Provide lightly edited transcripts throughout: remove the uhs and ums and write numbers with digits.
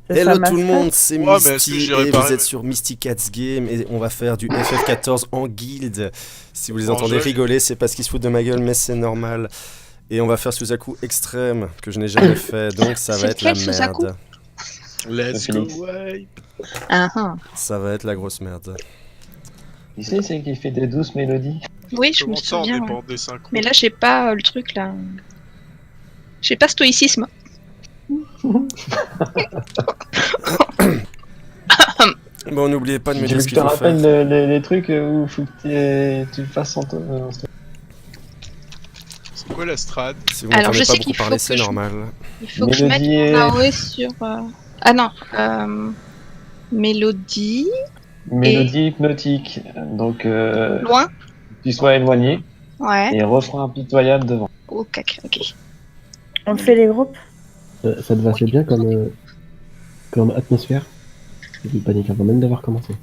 Hello ça, tout le mascotte. monde, c'est Ouais, mais est-ce que Misty j'irais et pas vous êtes sur Misty Cats Game et on va faire du FF14 en guilde. Si vous les En entendez jeu. rigoler, c'est parce qu'ils se foutent de ma gueule, mais c'est normal. Et on va faire Suzaku extrême que je n'ai jamais fait, donc ça va C'est être la lequel, Suzaku merde. Let's go, ouais. Ça va être la grosse merde. Tu sais, c'est qui fait des douces mélodies. Oui, je me Comment ça, on souviens. est Ouais. pas en dessin Mais là, j'ai pas le truc là. J'ai pas stoïcisme. Bon, n'oubliez pas de me Tu dire veux ce que je qu'il te faut faire. rappelle les trucs où il faut que tu le fasses en toi C'est quoi la strade? Si vous Alors, m'entendez je pas sais beaucoup qu'il faut parler, que c'est je- normal. Il faut que je mette Mélodie mon et- AOE sur. Ah non, mélodie, Mélodie hypnotique. Donc, loin. tu sois éloigné Ouais. et refrain impitoyable devant. Oh, cac, ok. On fait les groupes. Ça te va assez bien comme atmosphère. J'ai eu panique avant même d'avoir commencé.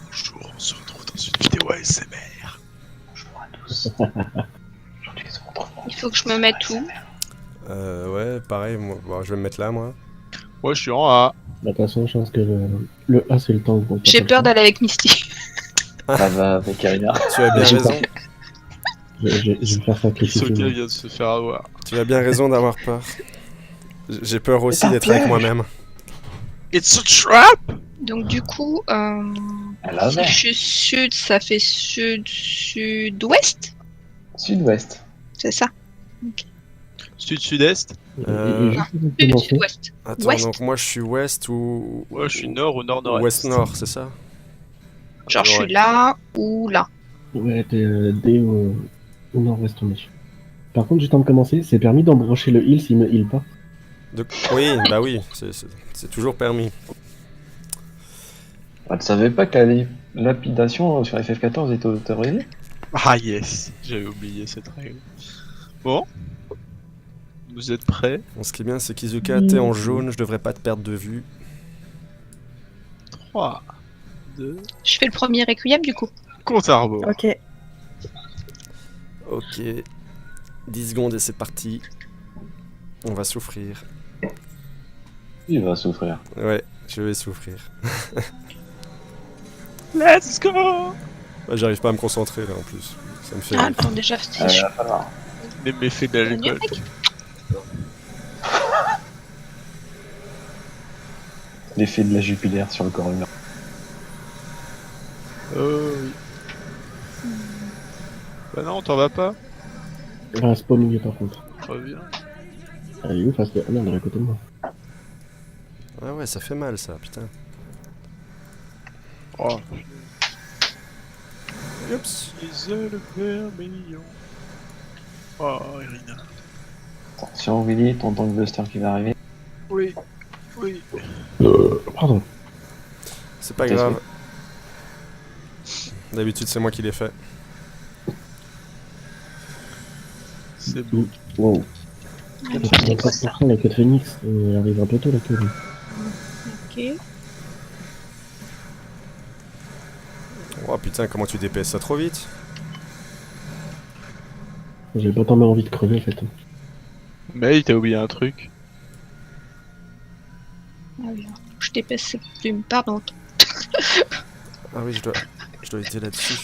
Bonjour, on se retrouve dans une vidéo ASMR. Bonjour à tous. Aujourd'hui, on se retrouve. Il faut que je me mette où? Ouais, pareil, moi, bon, je vais me mettre là, moi. Moi, je suis en A. De toute façon, je pense que le A c'est le temps. Donc J'ai peur d'aller avec Misty. Ça va avec Karina. Tu as bien J'ai raison. Je vais me faire sacrifier. Soka vient de se faire avoir. Tu as bien raison d'avoir peur. J'ai peur aussi d'être avec moi-même. It's a trap! Donc, du coup, Elle a si vert. je suis sud, ça fait sud-ouest? Sud-ouest. C'est ça? Sud-sud-est? Euh, Juste avant de commencer, Sud-ouest. Attends, Ouest. donc moi je suis ouest ou... Ouais, je suis nord ou nord-nord-est. Ouest-nord, c'est ça? Genre, je Ouais. suis là ou là. ouais, t'es D au nord-ouest on est. Par contre, juste avant de commencer, c'est permis d'embrocher le heal s'il me heal pas. Oui, bah oui, c'est toujours permis. Tu savais pas que la lapidation sur FF14 était autorisée? Ah yes, j'avais oublié cette règle. Bon. Vous êtes prêts? Bon, ce qui est bien, c'est qu'Izuka, t'es en jaune, je devrais pas te perdre de vue. 3, 2, Je fais le premier requiem du coup. compte à rebours. Ok. Ok. 10 secondes et c'est parti. On va souffrir. Il va souffrir. Ouais, je vais souffrir. Let's go! Ouais, j'arrive pas à me concentrer là en plus. Ça me fait... Ah, attends, déjà, si je va falloir. Les méfaits de l'alcool. L'effet de la Jupiler sur le corps humain. Oh oui. Bah non, t'en vas pas? Il reste pas au milieu par contre. Reviens. Elle est où face de... Ah non, elle est à côté de moi. Ah ouais, ça fait mal ça, putain. Oh. Oups. Lisez le vermillon. Oh, Irina. Attention Willy, ton tank buster qui va arriver. Oui. Oui. Pardon. C'est pas T'es grave. D'habitude, c'est moi qui l'ai fait. C'est beau. Wow. Ouais, c'est quoi ça? La queue de Phoenix, elle arrive un peu tôt la queue. lui. Ok. Oh putain, comment tu DPS ça trop vite? J'ai pas tellement envie de crever en fait. Mais t'as oublié un truc. Alors, je dépasse cette plume, pardon. Ah oui, je dois être là-dessus.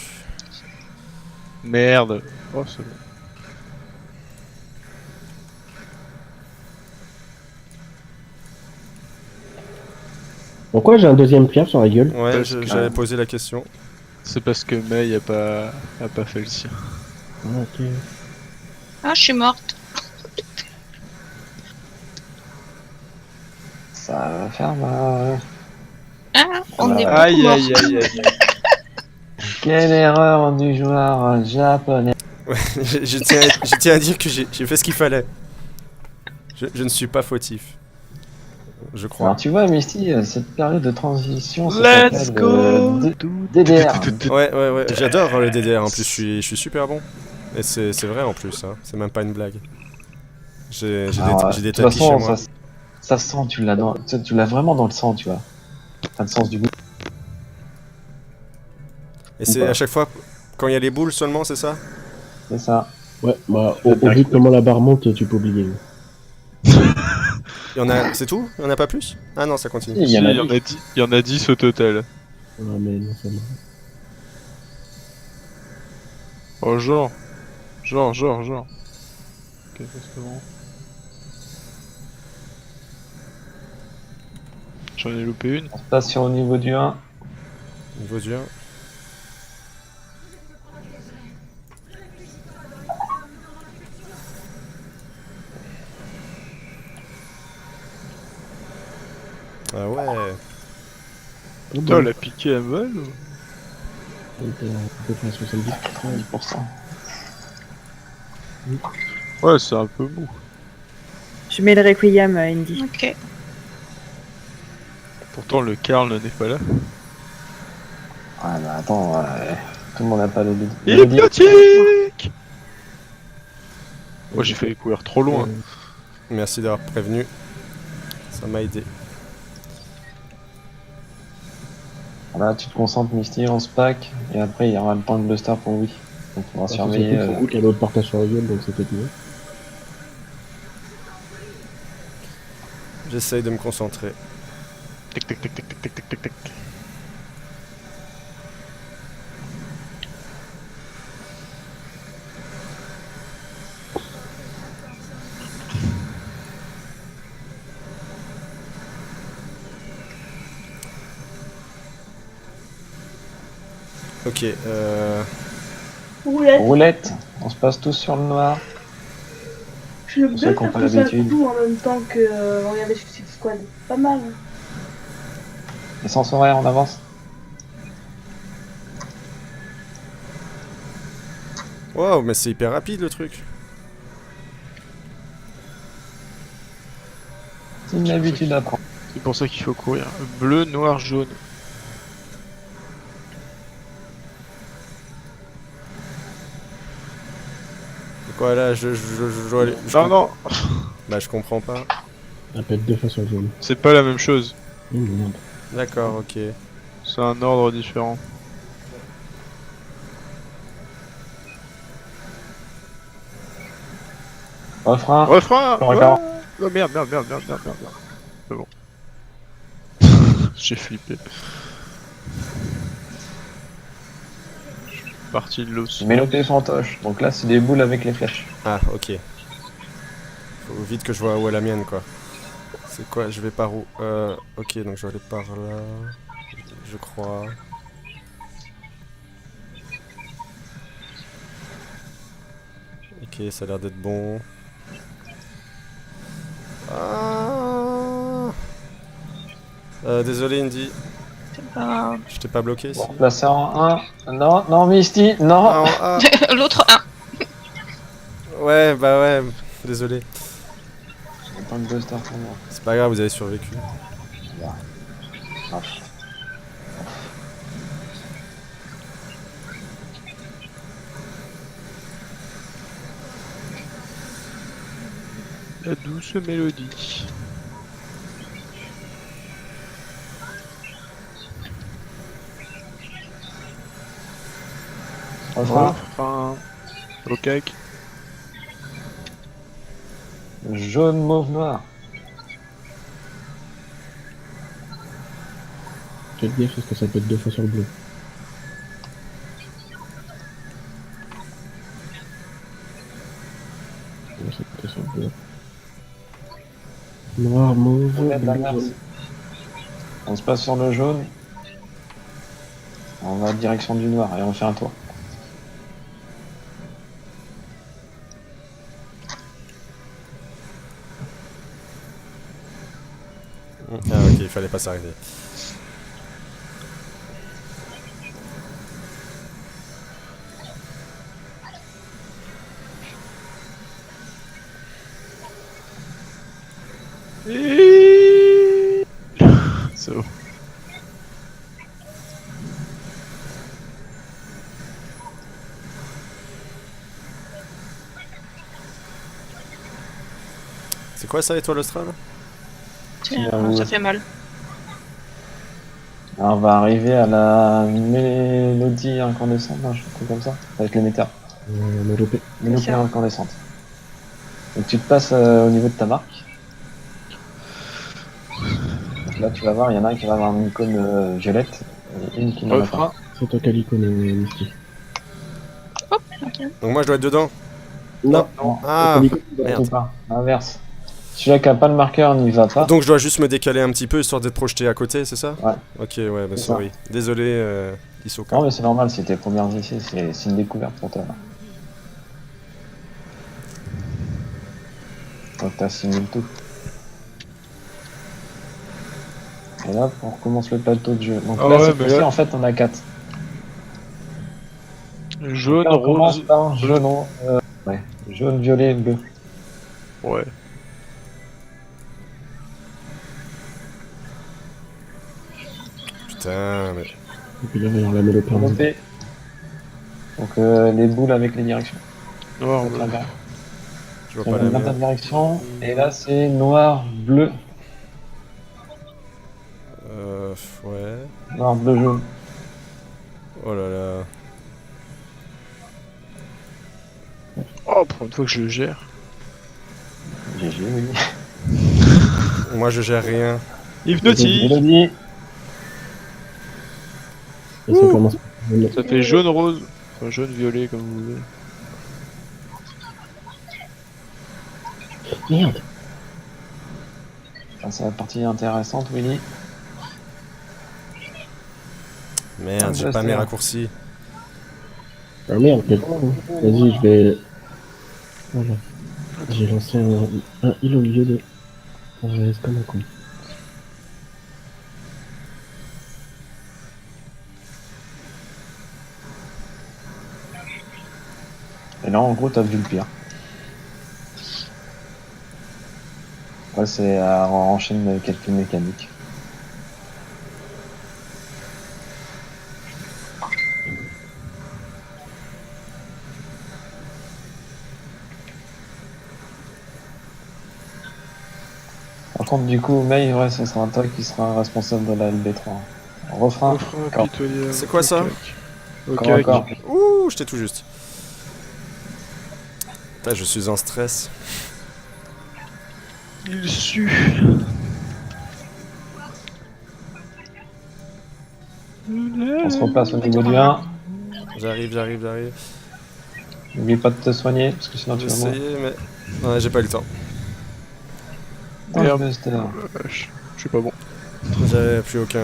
Merde. Oh, c'est bon. Pourquoi j'ai un deuxième pierre sur la gueule? Ouais, Parce que- j'avais posé la question. C'est parce que May a pas fait le sien. Ah, ok. Ah, je suis morte. Ça va faire mal. Ah, on est beaucoup Aïe morts. aïe aïe aïe. Quelle erreur du joueur japonais. Ouais, je tiens à dire que j'ai fait ce qu'il fallait. Je ne suis pas fautif. Je crois. Alors tu vois Misty, cette période de transition, ça Let's s'appelle, go! DDR. Ouais, j'adore le DDR en plus, je suis super bon. Et c'est vrai en plus, hein. C'est même pas une blague. J'ai des De toute tapis chez façon, moi. ça sent, tu l'as vraiment dans le sang, tu vois. T'as le sens du goût. Et c'est à chaque fois quand il y a les boules seulement, c'est ça? C'est ça. Ouais, bah au vu de comment la barre monte, tu peux oublier. Il y en a... C'est tout? Il y en a pas plus? Ah non, ça continue. Il y en a Il y en a 10, il y en a 10 au total. Ouais, mais non, ça va. Oh, genre. Ok, ça, c'est bon. J'en ai loupé une. On se passe sur au niveau du 1. Niveau du 1. Ah ouais. Oh, Putain, bon, elle a piqué à mal ou... on était à peu près à 70. 90%. Ouais, c'est un peu mou. Je mets le Requiem à Indy. Ok. Pourtant, le Karl n'est pas là. Ouais, bah attends, tout le monde n'a pas le dé. Hypnotique. Moi, j'ai failli courir trop loin. Merci d'avoir prévenu. Ça m'a aidé. Là, tu te concentres, Misty, on se pack, et après, il y aura le temps de Buster pour oui. Donc, on va C'est surveiller. surtout pour vous qu'il y a l'autre partage sur la gueule, donc c'était mieux. J'essaye de me concentrer. Tic, tic, tic, tic, tic, tic, tic, tic, tic. Ok, Roulette. Roulette, on se passe tous sur le noir. Je Pour ceux qui ont pas l'habitude. en même temps que regarder Suicide Squad. Pas mal. Les sens horaires, on avance. wow, mais c'est hyper rapide le truc. C'est une habitude à prendre. C'est pour ça qu'il faut courir. Bleu, noir, jaune. C'est quoi là, je dois aller... Non, non, Bah je comprends pas. Elle pète 2 fois sur le zone. c'est pas la même chose. Merde. D'accord, ok. C'est un ordre différent. Refrain. Refrain. Encore, encore. Oh merde. C'est bon. J'ai flippé. Je suis parti de l'os. Mélopée fantoche. Donc là, c'est des boules avec les flèches. Ah, ok. Faut vite que je vois où est la mienne, quoi. C'est quoi? Je vais par où? Ok, donc je vais aller par là. Je crois. Ok, ça a l'air d'être bon. Ah désolé, Indy. C'est pas... Je t'ai pas bloqué ici. Bon, placé en 1. Non, non, Misty, non. Ah, ah. L'autre 1. Ouais, bah ouais. Désolé. J'ai pas de Buster pour moi. C'est pas grave, vous avez survécu. Ah. La douce mélodie. Refrain. Refrain. Au cake. Jaune, mauve, noir. Faites gaffe parce que ça pète 2 fois sur le bleu. Ouais, ça pète sur le bleu. Noir, mauve, On met de la bleu, merde. jaune. On se passe sur le jaune. On va en direction du noir et on fait un tour. Ah ok, il fallait pas s'arrêter. C'est bon. C'est quoi ça, étoile australe? Ça fait mal. Alors, on va arriver à la mélodie incandescente, un truc comme ça, avec les méteurs. Mélopée. Mélopée ça. incandescente. Donc tu te passes au niveau de ta marque. là, tu vas voir, il y en a un qui va avoir une icône violette et une qui n'en a pas. Refrain. C'est toi qui as l'icône, Misty. Donc moi je dois être dedans. Non, Ah, t'as l'icône, merde. Ou pas, l'inverse. Celui-là qui a pas le marqueur n'y va pas. Donc je dois juste me décaler un petit peu histoire d'être projeté à côté, c'est ça? Ouais. Ok, ouais, bah C'est sorry. Désolé, Hisoka. Non mais c'est normal, c'est tes premières essais, c'est une découverte pour toi. Là. Donc t'assimiles tout. Et là, on recommence le plateau de jeu. Donc Ah là, ouais, cette mais fois-ci, là- en fait, on a 4. Jaune, Là, on commence rose. par jaune, violet, bleu. Ouais. Putain, mais... Et puis là, il va y avoir la mélopée. Développé. Donc les boules avec les directions. Noir, Donc, bleu. là-bas. Je vois On pas la va dans ta mienne. direction. Et là, c'est noir, bleu. Ouais. Noir, bleu, jaune. Oh là là. Oh, pour une fois que je le gère. GG, oui. Moi je gère rien. Hypnotique. Mélodie. Et ça commence par Ça fait jaune, rose. Enfin, jaune, violet, comme vous voulez. Merde. Ah, c'est la partie intéressante, Willy. Merde, j'ai pas mes raccourcis. Ah merde, quel con. Vas-y, je vais... Voilà. J'ai lancé un heal au milieu de... C'est comme un con. Et là, en gros, t'as vu le pire. Ouais, c'est on enchaîne quelques mécaniques. Par contre, du coup, May, ouais, ce sera toi qui sera responsable de la LB3. Refrain. Encore. C'est quoi ça? Ok, Encore, encore. Ouh, j'étais tout juste. Putain, je suis en stress. Il sue. On se repasse au niveau du 1. J'arrive. N'oublie pas de te soigner, parce que sinon tu J'ai vas mourir. essayé, mais... Ouais, j'ai pas eu le temps. Merde. Buster. Je suis pas bon. J'avais plus aucun...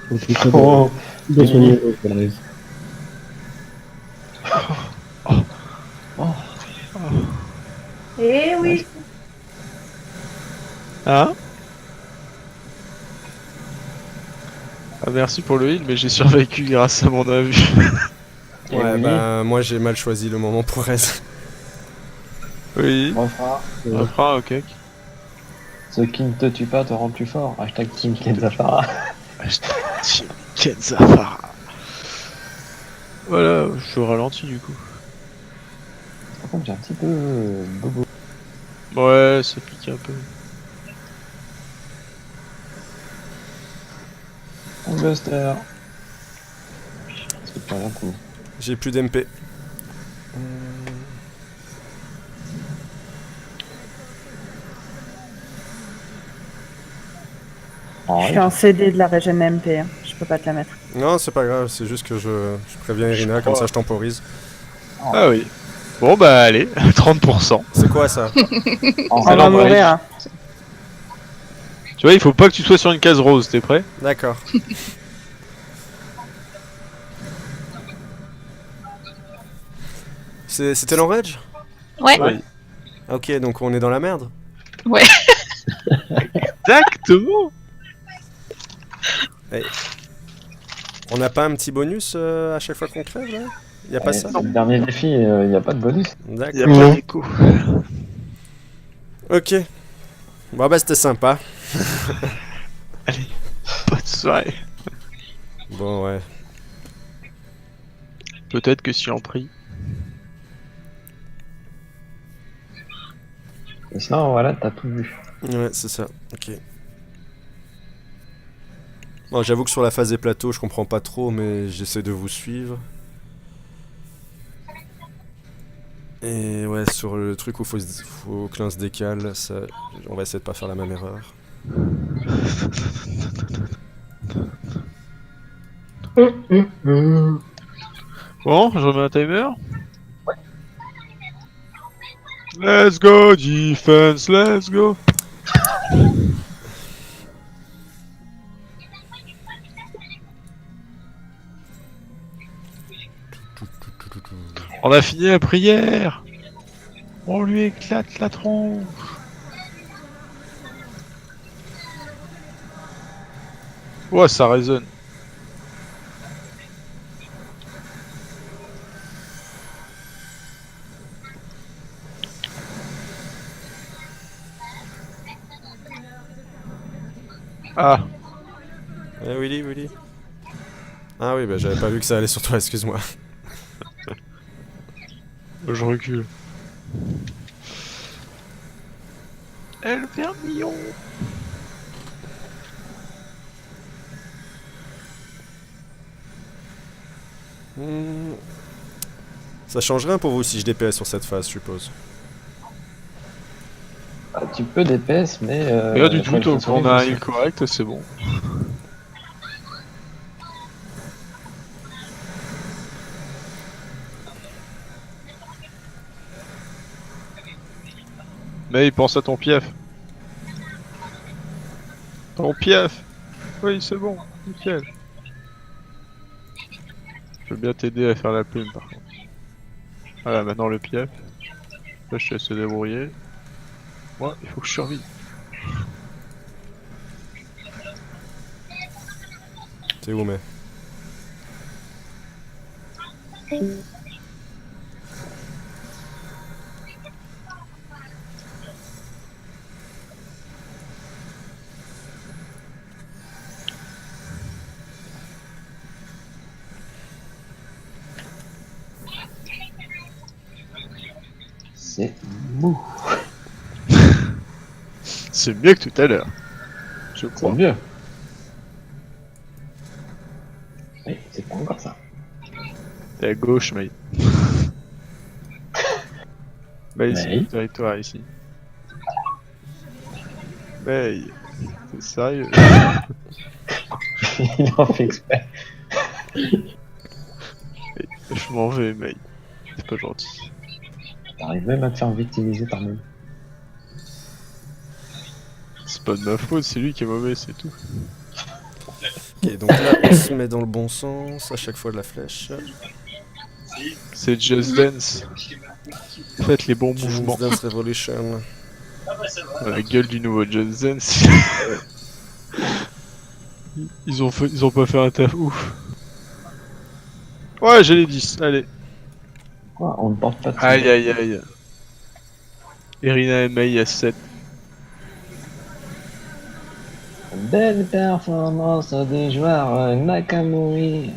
Faut que je Oh. de soigner Valrez. Eh oui. Hein? Ah, merci pour le heal, mais j'ai survécu grâce à mon avis. Et Ouais, oui. bah moi j'ai mal choisi le moment pour reste. Oui. Refrain. Refrain, ok. Ce qui ne te tue pas te rend plus fort. Hashtag Team Kenzafara. Kenzafara. Voilà, je suis au ralenti du coup. Par contre, j'ai un petit peu bobo. Ouais, ça pique un peu. Buster. C'est pas rien pour nous. J'ai plus d'MP. Je suis en CD de la régène MP, hein. Je peux pas te la mettre. Non, c'est pas grave, c'est juste que je préviens Irina, comme ça je temporise. Ah oui. Bon bah allez, 30%. C'est quoi ça? On C'est va l'embrayage. mourir. Hein. Tu vois, il faut pas que tu sois sur une case rose, t'es prêt? D'accord. C'était l'enrage? Ouais. Oui. Ok, donc on est dans la merde. Exactement. On n'a pas un petit bonus à chaque fois qu'on crève là? Y a pas ça? C'est le dernier défi, il n'y a pas de bonus. Il y a D'accord. pas d'écho. Ok. Bon bah c'était sympa. Allez, bonne soirée. Bon ouais. Peut-être que si on prie. Et sinon, voilà, t'as tout vu. Ouais, c'est ça. Ok. Bon, j'avoue que sur la phase des plateaux, je comprends pas trop, mais j'essaie de vous suivre. Et ouais, sur le truc où faut que l'un se décale, ça, on va essayer de pas faire la même erreur. Bon, je remets un timer. Let's go, defense, let's go. On a fini la prière. On lui éclate la tronche. Ouais, ça résonne. Ah, Willy, Willy. Ah oui, bah j'avais pas vu que ça allait sur toi, excuse-moi. je recule. Elle vermillon. Hmm. Ça change rien pour vous si je DPS sur cette phase, je suppose. Bah, tu peux DPS, mais. Rien du faut tout, le tant contrôler qu'on a un aussi. heal correct, c'est bon. Mais il pense à ton pief. Ton pief. Oui, c'est bon, nickel. Je veux bien t'aider à faire la plume par contre. Voilà, maintenant le pief. Là, je te laisse te débrouiller. Moi, il faut que je survive. T'es où, mais C'est mou. C'est mieux que tout à l'heure. Je C'est crois. mieux. Oui, c'est pas encore ça. T'es à gauche, mate. May, c'est May. le territoire ici. May, c'est sérieux. Il en fait exprès. Je m'en vais, May. C'est pas gentil. T'arrives même à te faire victimiser par nous. C'est pas de ma faute, c'est lui qui est mauvais, c'est tout. Ok, donc là, on se met dans le bon sens à chaque fois de la flèche. C'est Just Dance. Faites les bons mouvements. Dance Revolution. La gueule du nouveau Just Dance. Ils ont pas fait un taf ouf. Ouais, j'ai les 10, allez. Quoi, on ne porte pas de Aïe aïe aïe. Irina et May à 7. Belle performance des joueurs Nakamori.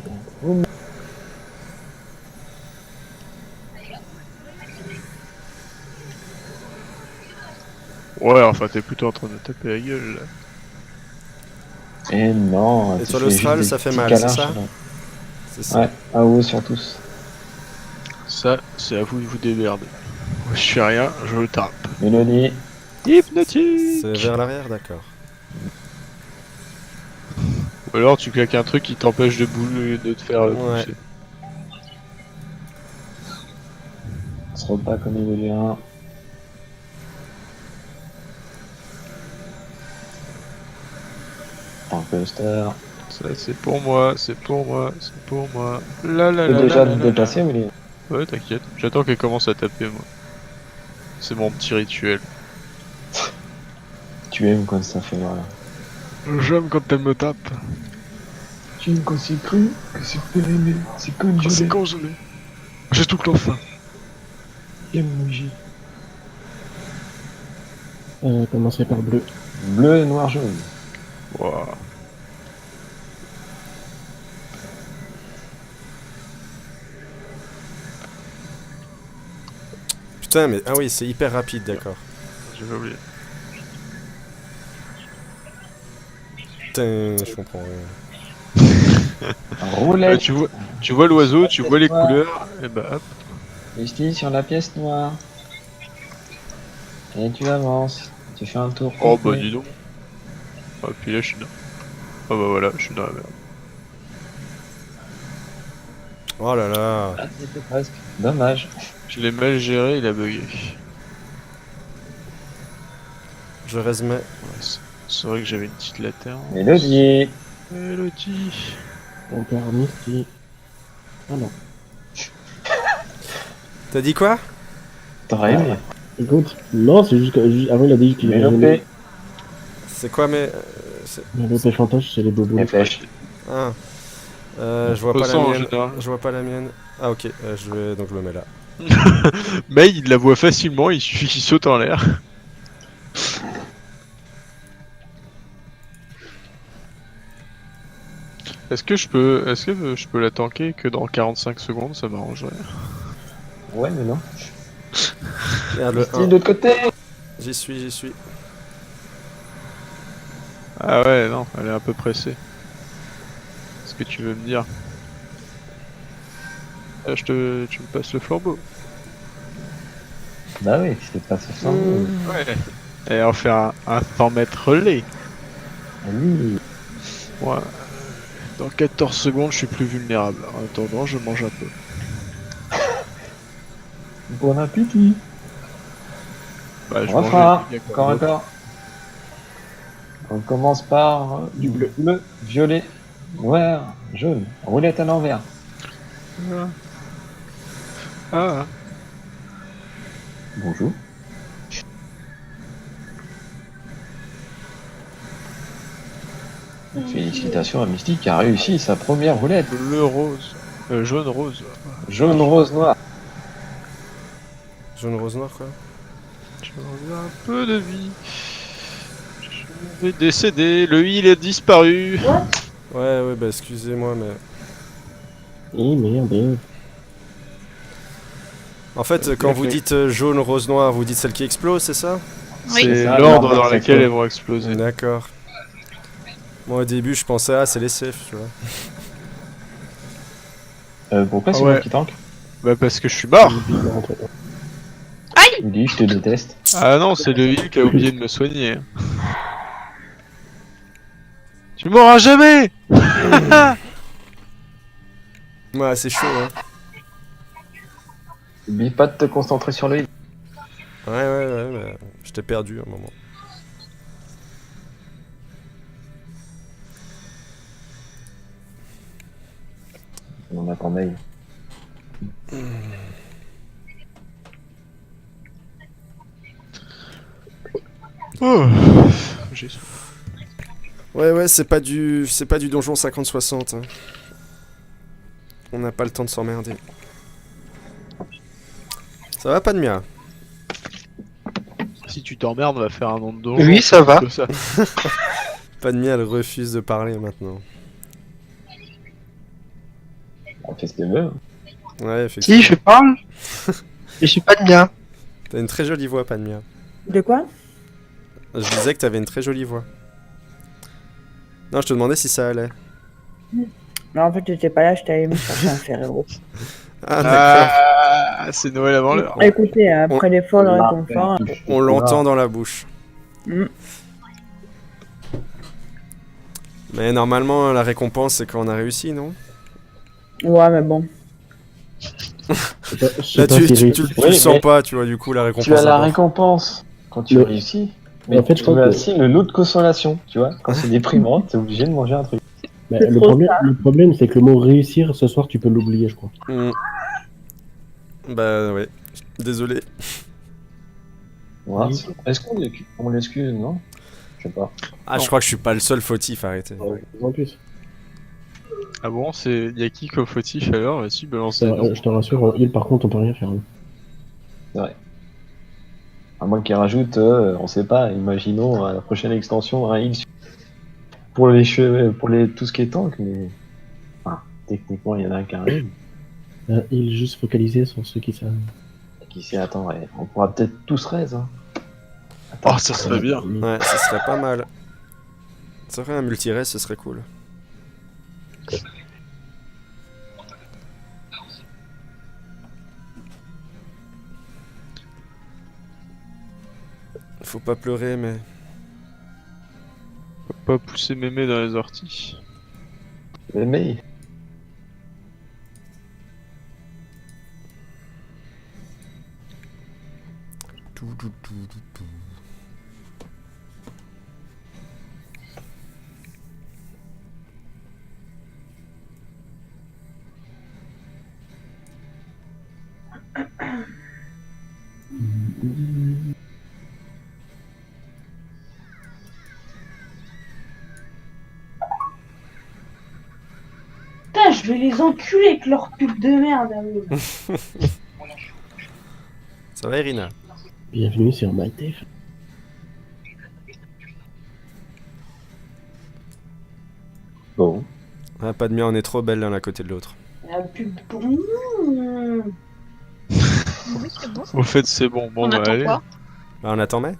Ouais, enfin t'es plutôt en train de taper la gueule là. Et non, Et tu sur fais l'austral, juste ça des fait petits mal, câlins, c'est ça je sais pas. C'est ça. Ouais, à vous sur tous. Ça, c'est à vous de vous démerder. Moi, je fais rien, je le tape. Mélodie, Hypnotique. C'est vers l'arrière, d'accord. Ou alors tu claques un truc qui t'empêche de bouger, de te faire Ouais. pousser. on se repas comme il veut bien. Imposteur. Ça c'est pour moi, c'est pour moi, c'est pour moi. La la Tu peux la déjà la te la la. déplacer, Willy? Ouais, t'inquiète. J'attends qu'elle commence à taper moi. C'est mon petit rituel. Tu aimes quand ça fait voilà. J'aime quand elle me tape. Tu aimes quand c'est cru, que c'est périmé, c'est congelé. C'est congelé. J'ai tout le temps faim. J'aime bouger. Commencer par bleu. Bleu, noir, jaune. Wow. Putain, mais ah oui, c'est hyper rapide, d'accord. J'avais oublié. Putain, je comprends rien. Roulette. Tu vois l'oiseau, tu vois les couleurs, et bah hop. Justice sur la pièce noire. Et tu avances. Tu fais un tour. Oh complet. bah dis donc. Ah, puis là, je suis dans... Oh bah voilà, je suis dans la merde. Oh là là. Ah, c'était presque. Dommage. Je l'ai mal géré, il a bugué. Je résumais. Ouais, c'est vrai que j'avais une petite laterne. Mélodie. Mélodie. On perd Misty. Ah non. T'as dit quoi? T'aurais aimé. Écoute, non, c'est juste que avant il a dit qu'il Mélopée. C'est quoi mais... c'est- Mélopée chantage, c'est les bobos. Et pêche. Ah. Je vois pas la Ressens en mienne. général. Je vois pas la mienne. Ah ok, je vais... donc je le mets là. Mais il la voit facilement, il suffit qu'il saute en l'air. Est-ce que je peux la tanker que dans 45 secondes, ça m'arrangerait. Ouais, mais non. Regarde le Misty 1. de l'autre côté. J'y suis, j'y suis. Ah ouais, non, elle est un peu pressée. Ce que tu veux me dire. Ah, tu me passes le flambeau. Bah oui, c'est pas ce sens. Ouais. Et on fait un 100 mètres relais. Oui. Ouais. Dans 14 secondes, je suis plus vulnérable. En attendant, je mange un peu. Bon appétit. Bah, je On mange refera. le giga Encore, combo. encore. On commence par du bleu, violet, noir, jaune. Roulette à l'envers. Ah. Bonjour. Félicitations à Mystique qui a réussi sa première roulette. Bleu rose. Jaune rose. Jaune, rose, noir. Jaune, rose, noir quoi. J'ai un peu de vie. Je vais décéder. Le heal a disparu. Ouais, bah excusez-moi mais... Eh merde. En fait, quand vous dites jaune, rose, noir, vous dites celle qui explose, c'est ça? Oui. C'est ça, l'ordre l'ordre dans lequel sexuel. elles vont exploser. D'accord. Moi au début je pensais ah c'est les safe, tu vois. Pourquoi c'est Ah ouais. moi qui tank? Bah parce que je suis mort. Il dit je te déteste. Ah non, c'est le heal qui a oublié de me soigner. Tu mourras jamais. Ouais c'est chaud hein. N'oublie pas de te concentrer sur le heal. Ouais, mais je t'ai perdu à un moment. On attend mail. Oh. J'ai soif. Ouais, c'est pas du donjon 50-60. Hein. On n'a pas le temps de s'emmerder. Ça va pas de mia? Si tu t'emmerdes, on va faire un nom de donjon. Oui, ça va. Comme ça. Pas de mia, elle refuse de parler maintenant. On fait ce qu'elle veut. Ouais, effectivement. Si, je parle. Je suis pas de bien. T'as une très jolie voix, Padmia. De quoi? Je disais que t'avais une très jolie voix. Non, je te demandais si ça allait. Non, en fait, j'étais pas là, j'étais allé me chercher un fer-héros. Ah, d'accord. Ah, c'est Noël avant l'heure. Écoutez, après l'effort, le Là, réconfort. On l'entend dans la bouche. Mm. Mais normalement, la récompense, c'est quand on a réussi, non? Ouais, mais bon. Là, tu Oui, le sens mais- pas, tu vois, du coup, la récompense. Tu as la importe. récompense quand tu Le- réussis. Mais En fait, je tu crois as que- aussi le lot de consolation, tu vois. Quand c'est déprimant, t'es obligé de manger un truc. Bah, C'est le trop problème, c'est que le mot réussir, ce soir, tu peux l'oublier, je crois. Mm. Bah, ouais. Désolé. Voilà. Oui. Est-ce qu'on l'excuse, non? Je sais pas. Ah, Non. je crois que je suis pas le seul fautif, arrêtez. En plus, Ah bon, c'est y'a qui comme fautif alors? Vas-y, balance des noms. je te rassure, en heal, par contre, on peut rien faire. Hein. À moins qu'il rajoute, on sait pas, imaginons à la prochaine extension un heal pour les cheveux, pour tout ce qui est tank, mais. Enfin, techniquement, il y en a un qui a un heal. Un heal juste focalisé sur ceux qui savent. Qui sait, attends, ouais, on pourra peut-être tous raise. Hein. Oh, ça serait bien. Ouais, ce serait pas mal. Ça serait un multi-race, ce serait cool. Faut pas pleurer, mais... pas pousser mémé dans les orties. Mais Tout, tout, tout, tout, tout. Putain, je vais les enculer avec leur pub de merde. À eux. Ça va, Irina? Bienvenue sur MyTF. bon. Ah, pas de mien, on est trop belles l'un à côté de l'autre. La pub pour nous. Oui, c'est bon. Au fait, c'est bon. Bon, On bah attend allez. quoi? Ah, on attend, mais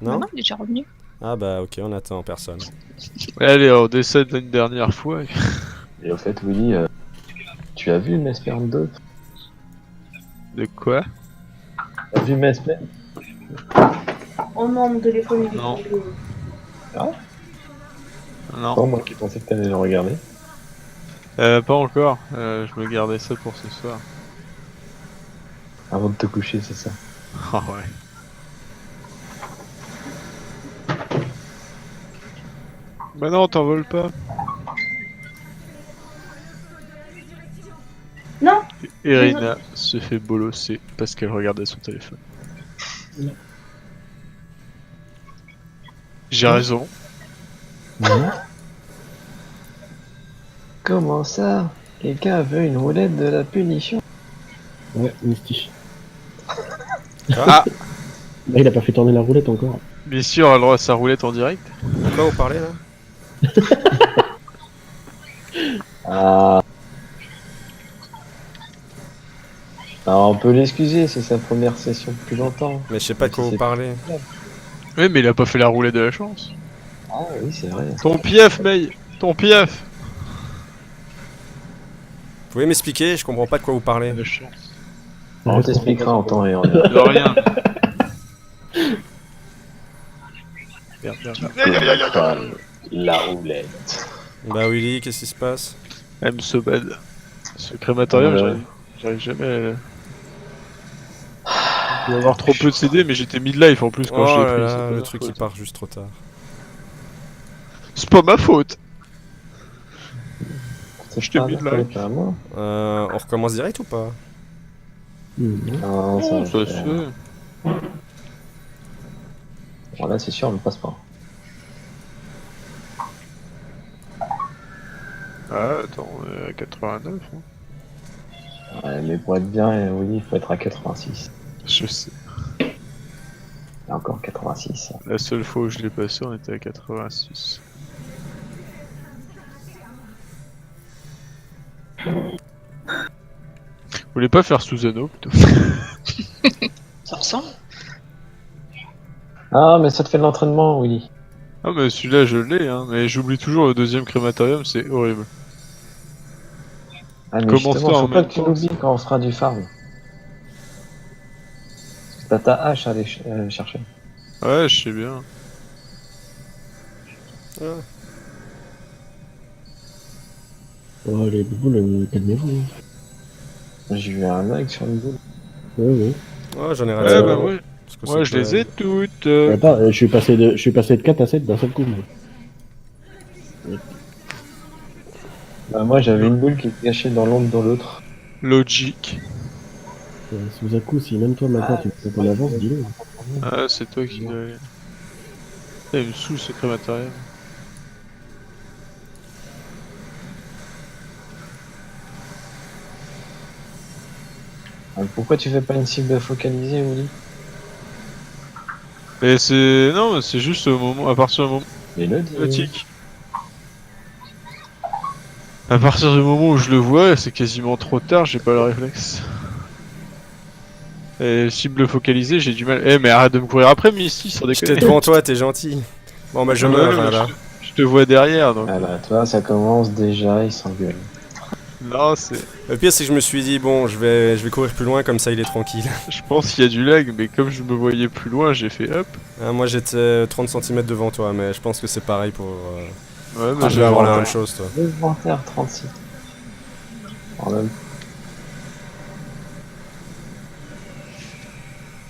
Non? Non, il est déjà revenu. Ah bah ok, on attend personne. Allez, on décède une dernière fois. Et au fait, Willy, tu as vu Mesmer 2? De quoi? T'as vu Mesmer? Oh non, mon téléphone il est Non. tombé. Non. Non, moi qui pensais que t'allais le regarder. Pas encore. Je me gardais ça pour ce soir. Avant de te coucher, c'est ça. Ah ouais. Bah non, t'envoles pas. Non. Irina se fait bolosser parce qu'elle regardait son téléphone. Non. J'ai raison. Comment ça? Quelqu'un veut une roulette de la punition? Ouais, Misty. Ah, Là, il a pas fait tourner la roulette encore. Bien sûr, elle a le droit à sa roulette en direct. de quoi vous parlez là? Ah. Alors, on peut l'excuser, c'est sa première session depuis longtemps. Mais je sais pas de quoi vous parlez. Oui, mais il a pas fait la roulette de la chance. Ah oui, c'est vrai. Ton pief, May. Ton pief. Vous pouvez m'expliquer? Je comprends pas de quoi vous parlez. De chance. On t'expliquera en temps et en heure. De rien. Merde, merde, merde. La roulette. Bah Willy, qu'est-ce qui se passe? I'm so bad. Ce crématorium, Ouais. j'arrive jamais à... Il doit y avoir trop peu de CD, mais j'étais mid-life en plus quand je Oh l'ai là pris. là, c'est pas le ma truc faute. il part juste trop tard. C'est pas ma faute. C'est Je t'ai pas mis de ma like. faute à moi. On recommence direct ou pas? Non, Oh, ça ça va se faire. fait. Bon, là, c'est sûr, on ne passe pas. Ah, attends, on est à 89. Hein. Ouais, mais pour être bien, oui, il faut être à 86. Je sais. Et encore 86. La seule fois où je l'ai passé, on était à 86. Vous voulez pas faire Susano plutôt? Ça ressemble. Ah, mais ça te fait de l'entraînement, Willy. Ah mais celui-là je l'ai, hein, mais j'oublie toujours le deuxième crématorium, c'est horrible. Ah, mais Comment justement, ça, en faut pas même que tu temps, l'oublies quand on fera du farm. T'as ta hache à aller chercher. Ouais, je sais bien. Oh, les boules, calmez-vous. J'ai eu un like sur une boule. Ouais. Oh, j'en ai Ouais, raté. bah un. ouais. Parce que Moi c'est je les pas- ai toutes. Attends, je suis passé de 4 à 7 d'un seul coup, moi. Bah, moi, j'avais une boule qui était cachée dans l'ombre dans l'autre. Logique. Suzaku, si même toi maintenant tu peux qu'on avance, dis-le. Ah, c'est toi qui dois aller. Il me saoule ce crématorium. Pourquoi tu fais pas une cible focalisée, Willy? Mais c'est. Non, mais c'est juste au moment. À partir du moment. Et le dis. Logique. À partir du moment où je le vois, c'est quasiment trop tard, j'ai pas le réflexe. Et cible focalisée, j'ai du mal. Eh, mais arrête de me courir après, Misty, sans J'étais déconner. devant toi, t'es gentil. Bon bah je Ouais, meurs mais hein, là. Je te vois derrière, donc. Ah bah, toi, ça commence déjà, il s'engueule. Non, c'est. Le pire, c'est que je me suis dit, bon, je vais courir plus loin, comme ça il est tranquille. Je pense qu'il y a du lag, mais comme je me voyais plus loin, j'ai fait hop. Ah, moi j'étais 30 cm devant toi, mais je pense que c'est pareil pour. Ouais, Ah, mais je vais avoir la même chose, toi. Inventaire 36. En même.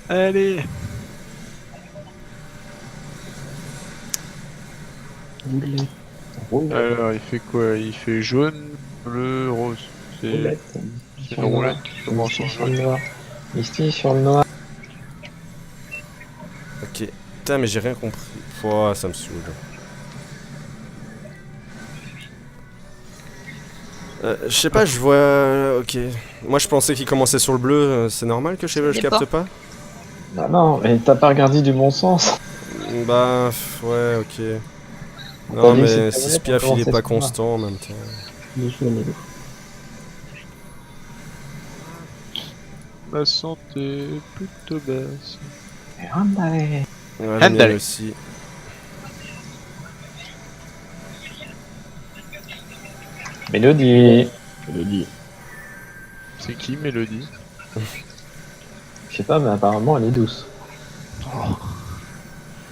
Allez. Roulette. Alors, il fait quoi? Il fait jaune, bleu, rose. C'est Roulette. c'est Sur une le noir. roulette qui commence en Misty sur jaune. le noir. Misty sur le noir. Ok. Putain, mais j'ai rien compris. Pouah, ça me saoule. Je sais pas, je vois. Ok. Moi je pensais qu'il commençait sur le bleu, c'est normal que je Il est capte pas. pas? Bah non, mais t'as pas regardé du bon sens. Bah, ouais, ok. T'as Non, dit que mais c'était si vrai, Spiaf pour il est commencer pas ce combat. constant en même temps. Les jeux, mais Ma santé est plutôt basse. Mais Randallé. Ouais, la mienne Handel. aussi. Mélodie. je le dis. C'est qui Mélodie? Je sais pas, mais apparemment elle est douce.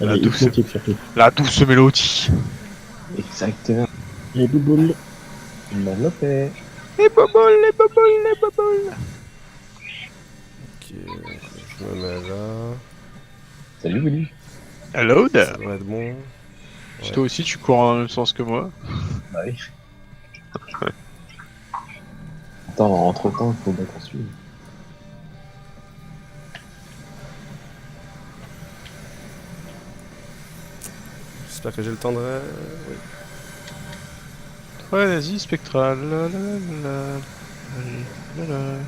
Elle La est douce. hypnotique surtout. La douce mélodie. Exactement. Les bouboules. Malopé. Les boboles, les boboles, les boboles. Ok, je me mets là. Salut Willy. Hello Ça there. devrait être bon. Si toi aussi tu cours dans le même sens que moi. Bah oui. Attends, entre temps, il faut bien qu'on suive. J'espère que j'ai le temps de. Oui. Ouais, vas-y, spectral. La, la, la, la, la, la.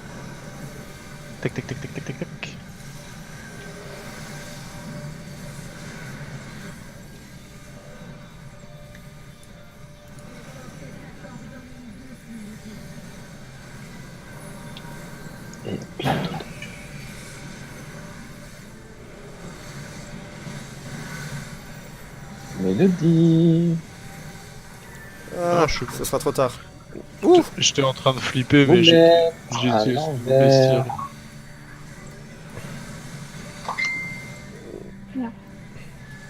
Tac, tac, tac, tac, tac, tac, tac. Et plateau de jeu. Mélodie. Ah, je suis- ce sera trop tard. J'étais en train de flipper, mais Roulette. j'étais à sous l'envers. bestiole.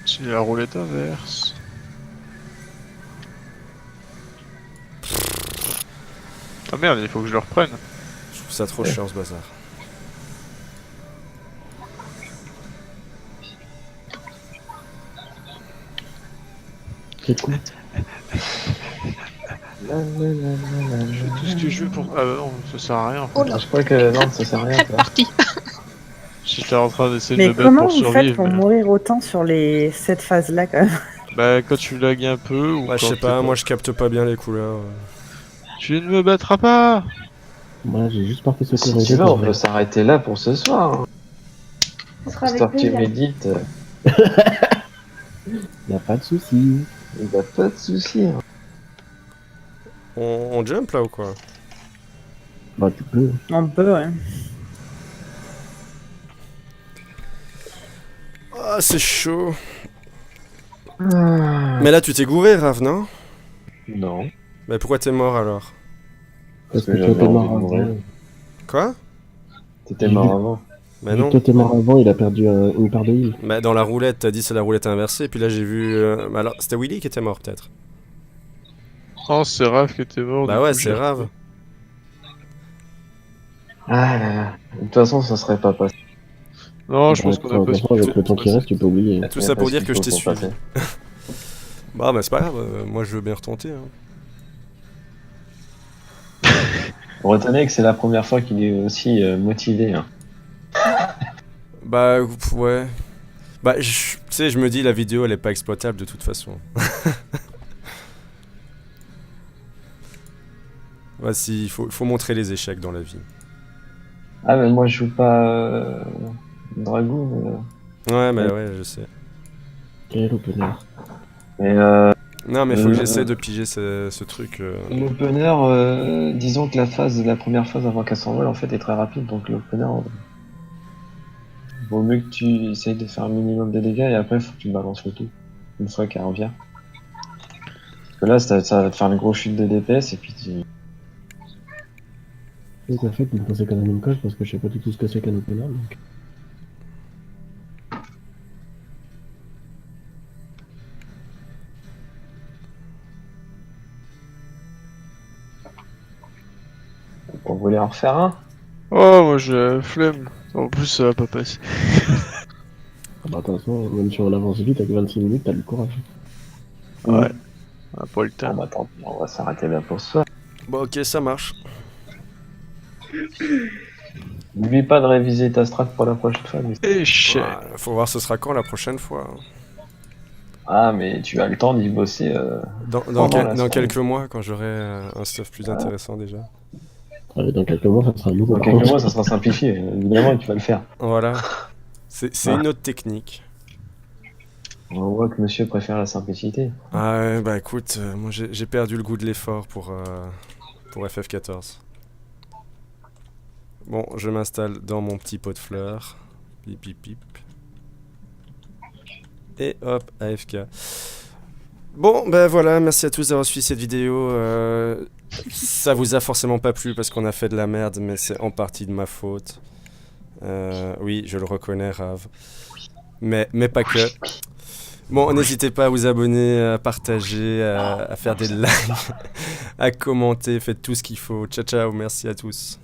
C'est la roulette inverse. Ah merde, il faut que je le reprenne. Je trouve ça trop chiant ce bazar. C'est cool. La, la, la, la, la, Je fais tout ce la. que je veux pour. Ah bah non, ça sert à rien. En fait. Oh là, Je crois que non, ça sert à rien. c'est Toi. parti. J'étais en train d'essayer de Mais me battre comment pour vous faites survivre. pour mais- mourir autant sur cette phase-là quand même? Bah quand tu lagues un peu ou Ouais, je quand sais t'es pas, moi je capte pas bien les couleurs. Tu ne me battras pas. Moi, j'ai juste parti Si secourir tu veux, on peut s'arrêter là pour ce soir. Hein. Ce sera avec Histoire que tu plaisir. médites, Y a pas de soucis. il n'y a pas de souci. Hein. On jump là ou quoi? Bah, tu peux. On peut, ouais. Ah, c'est chaud. Mais là, tu t'es gouré, Rav, non? Non. Mais pourquoi t'es mort alors? Parce que que toi, j'avais t'es envie mort de mourir. avant. Quoi? T'étais mort avant. Mais Vu que non. toi, t'es mort avant, il a perdu une part de heal. Bah, dans la roulette, t'as dit c'est la roulette inversée, et puis là j'ai vu. Bah, alors, c'était Willy qui était mort peut-être. Oh, c'est Raph qui était mort. Bah du ouais, coup, c'est Rav. Ah là là. De toute façon, ça serait pas passé. Non, je pense qu'on a pas. Avec le temps qui reste, tu peux oublier. Tout ça pour dire que je t'ai Pour suivi. passer. Bah, c'est pas grave, moi je veux bien retenter. Hein. Retenez que c'est la première fois qu'il est aussi motivé. Hein. Bah, ouais. Bah, tu sais, je me dis, la vidéo elle est pas exploitable de toute façon. Voici, il faut montrer les échecs dans la vie. Ah, mais moi je joue pas Dragoon. Ouais, mais ouais, je sais. Quel opener. Mais Non, mais faut que j'essaie de piger ce truc. l'opener, disons que la première phase avant qu'elle s'envole en fait est très rapide, donc l'opener, vaut mieux que tu essayes de faire un minimum de dégâts et après faut que tu balances le tout une fois qu'elle revient. Parce que là ça va te faire une grosse chute de DPS et puis Donc en fait, il me pensait quand même une coche parce que je sais pas du tout ce que c'est qu'un opener. Donc... On voulait en refaire un. Oh, moi j'ai flemme. En plus, ça va pas passer. Ah bah attention, même si on avance vite avec 26 minutes, t'as du courage. Ouais. On a pas eu le Bon, temps. bah tant pis, on va s'arrêter là pour ce soir. Bon, ok, ça marche. N'oublie pas de réviser ta strat pour la prochaine fois. Échec. Ouais, faut voir ce sera quand la prochaine fois. Ah, mais tu as le temps d'y bosser. Pendant la Dans semaine. quelques mois, quand j'aurai un stuff plus intéressant déjà. Dans quelques mois, ça sera nouveau. Dans quelques mois, ça sera simplifié. Évidemment, tu vas le faire. Voilà. C'est Ah. une autre technique. On voit que monsieur préfère la simplicité. Ah ouais, bah écoute, moi j'ai perdu le goût de l'effort pour FF14. Bon, je m'installe dans mon petit pot de fleurs. Pip pip pip. Et hop, AFK. Bon, ben voilà, merci à tous d'avoir suivi cette vidéo. Ça vous a forcément pas plu parce qu'on a fait de la merde, mais c'est en partie de ma faute. Oui, je le reconnais, Rav. Mais pas que. Bon, n'hésitez pas à vous abonner, à partager, à faire des likes, à commenter, faites tout ce qu'il faut. Ciao, ciao, merci à tous.